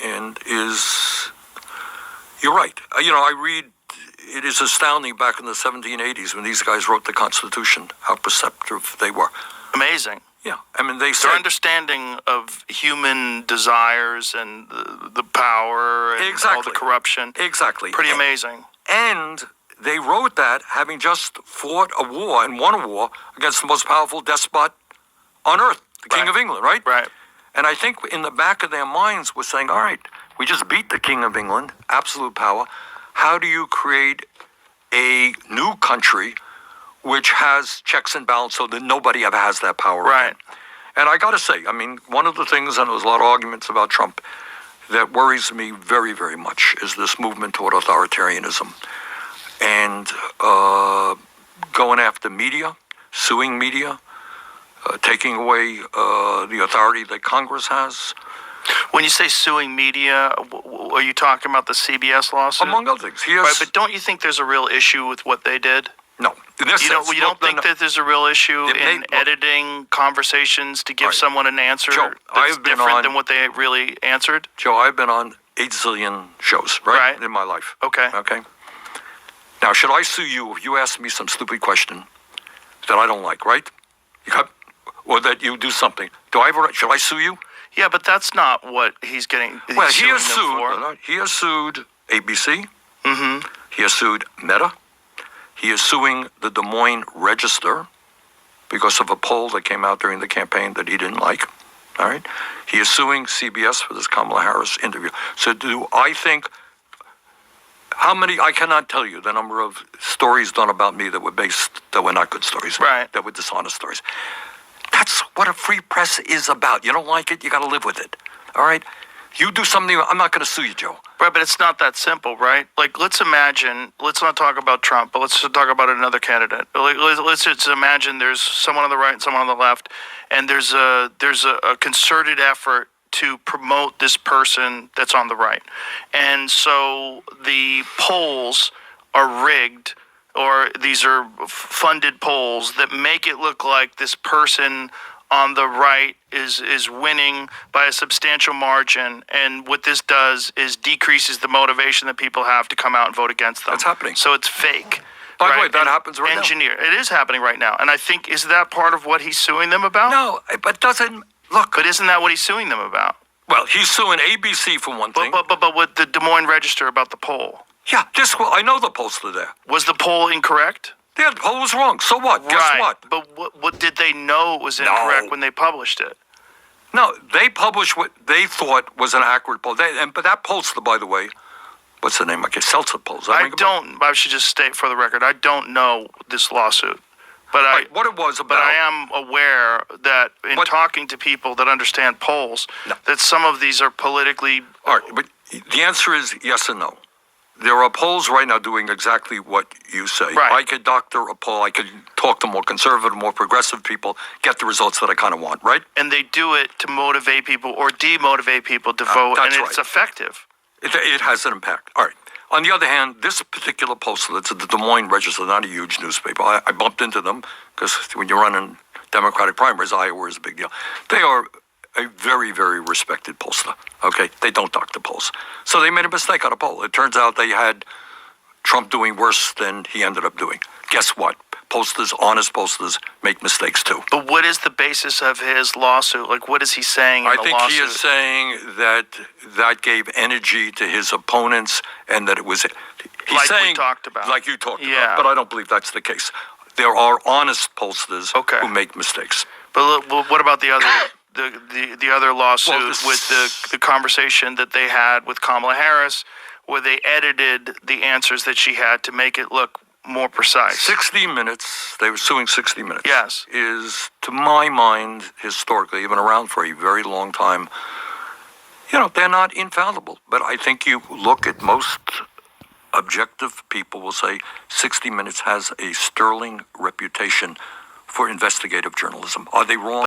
and you're right. I read, it is astounding back in the 1780s when these guys wrote the Constitution, how perceptive they were. Amazing. Yeah, I mean, they said... Their understanding of human desires and the power and all the corruption. Exactly. Pretty amazing. And they wrote that having just fought a war and won a war against the most powerful despot on earth, the King of England, right? Right. And I think in the back of their minds was saying, all right, we just beat the King of England, absolute power. How do you create a new country which has checks and balance so that nobody ever has that power again? And I got to say, I mean, one of the things, and there was a lot of arguments about Trump, that worries me very, very much is this movement toward authoritarianism and going after media, suing media, taking away the authority that Congress has. When you say suing media, are you talking about the CBS lawsuit? Among other things. Right, but don't you think there's a real issue with what they did? No. You don't think that there's a real issue in editing conversations to give someone an answer that's different than what they really answered? Joe, I've been on 8 zillion shows, right? In my life. Okay. Now, should I sue you if you ask me some stupid question that I don't like, right? Or that you do something. Should I sue you? Yeah, but that's not what he's getting. He has sued ABC. Mm-hmm. He has sued Meta. He is suing the Des Moines Register because of a poll that came out during the campaign that he didn't like. All right. He is suing CBS for this Kamala Harris interview. So do I think how many? I cannot tell you the number of stories done about me that were not good stories. Right. That were dishonest stories. That's what a free press is about. You don't like it, you got to live with it. All right? You do something, I'm not going to sue you, Joe. Right, but it's not that simple, right? Like, let's not talk about Trump, but let's talk about another candidate. Let's just imagine there's someone on the right and someone on the left, and there's a concerted effort to promote this person that's on the right. And so the polls are rigged, or these are funded polls that make it look like this person on the right is winning by a substantial margin, and what this does is decreases the motivation that people have to come out and vote against them. That's happening. So it's fake. By the way, that happens right now. It is happening right now, and I think, is that part of what he's suing them about? No, but doesn't look. But isn't that what he's suing them about? Well, he's suing ABC for one thing. But with the Des Moines Register about the poll. Yeah, I know the pollster there. Was the poll incorrect? Yeah, the poll was wrong. So what? Guess what? But what did they know was incorrect when they published it? No, they published what they thought was an accurate poll. But that pollster, by the way, what's the name? Seltzer polls. I should just state for the record, I don't know this lawsuit. But what it was about. But I am aware that in talking to people that understand polls, that some of these are politically... All right, but the answer is yes and no. There are polls right now doing exactly what you say. Right. I could doctor a poll. I could talk to more conservative, more progressive people, get the results that I kind of want, right? And they do it to motivate people or demotivate people to vote, and it's effective. It has an impact. All right. On the other hand, this particular pollster, that's at the Des Moines Register, not a huge newspaper. I bumped into them because when you're running Democratic primaries, Iowa is a big deal. They are a very, very respected pollster, okay? They don't doctor polls. So they made a mistake on a poll. It turns out they had Trump doing worse than he ended up doing. Guess what? Pollsters, honest pollsters, make mistakes too. But what is the basis of his lawsuit? Like, what is he saying in the lawsuit? I think he is saying that gave energy to his opponents and that it was... He's saying, we talked about. Like you talked about, but I don't believe that's the case. There are honest pollsters who make mistakes. But what about the other... The other lawsuit with the conversation that they had with Kamala Harris, where they edited the answers that she had to make it look more precise. 60 Minutes, they were suing 60 Minutes. Yes. Is, to my mind, historically, even around for a very long time, they're not infallible. But I think you look at most objective people will say 60 Minutes has a sterling reputation for investigative journalism. Are they wrong?